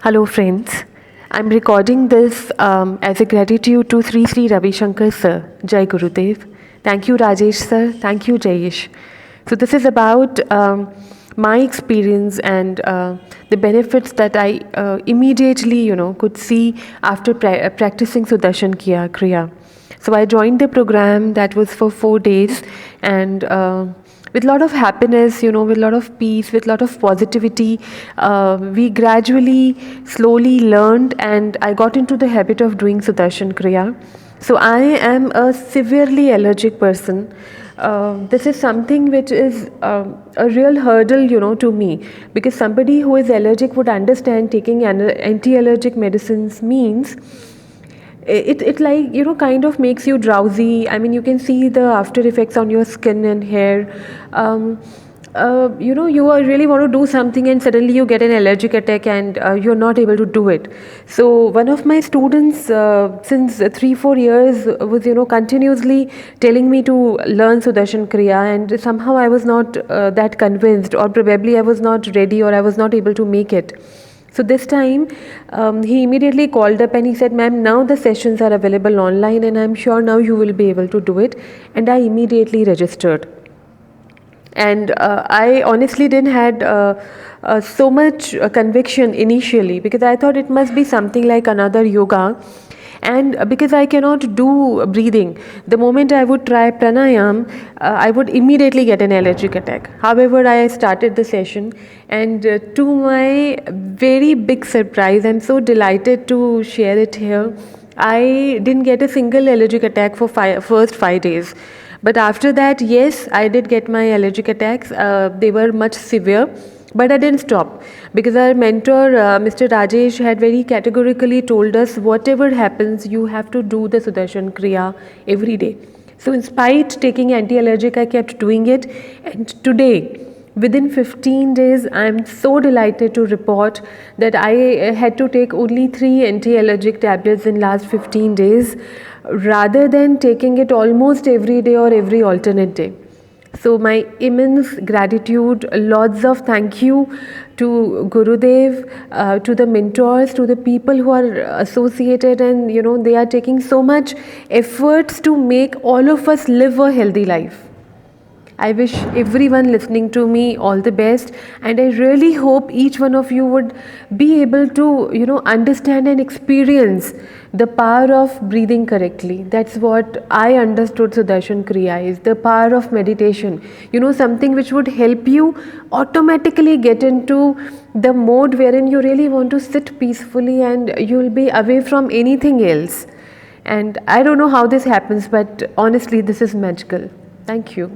Hello, friends. I'm recording this as a gratitude to Sri Sri Ravi Shankar sir. Jai Gurudev. Thank you, Rajesh sir. Thank you, Jayesh. So this is about my experience and the benefits that I immediately, could see after practicing Sudarshan Kriya. So I joined the program that was for 4 days, and with a lot of happiness, with a lot of peace, with a lot of positivity, we gradually, slowly learned, and I got into the habit of doing Sudarshan Kriya. So I am a severely allergic person. This is something which is a real hurdle, to me, because somebody who is allergic would understand taking anti-allergic medicines means it like kind of makes you drowsy. I mean, you can see the after effects on your skin and hair. You really want to do something and suddenly you get an allergic attack and you're not able to do it. So one of my students since 3-4 years was continuously telling me to learn Sudarshan Kriya, and somehow I was not that convinced, or probably I was not ready, or I was not able to make it. So this time, he immediately called up and he said, "Ma'am, now the sessions are available online, and I'm sure now you will be able to do it." And I immediately registered. And I honestly didn't had so much conviction initially, because I thought it must be something like another yoga. And because I cannot do breathing, the moment I would try pranayam, I would immediately get an allergic attack. However, I started the session, and to my very big surprise, I'm so delighted to share it here, I didn't get a single allergic attack for first 5 days. But after that, yes, I did get my allergic attacks. They were much severe, but I didn't stop, because our mentor, Mr. Rajesh, had very categorically told us, whatever happens, you have to do the Sudarshan Kriya every day. So in spite taking anti-allergic, I kept doing it. And today, within 15 days, I'm so delighted to report that I had to take only 3 anti-allergic tablets in last 15 days, rather than taking it almost every day or every alternate day. So my immense gratitude, lots of thank you to Gurudev, to the mentors, to the people who are associated, and they are taking so much efforts to make all of us live a healthy life. I wish everyone listening to me all the best, and I really hope each one of you would be able to, understand and experience the power of breathing correctly. That's what I understood Sudarshan Kriya is, the power of meditation. Something which would help you automatically get into the mode wherein you really want to sit peacefully and you'll be away from anything else. And I don't know how this happens, but honestly, this is magical. Thank you.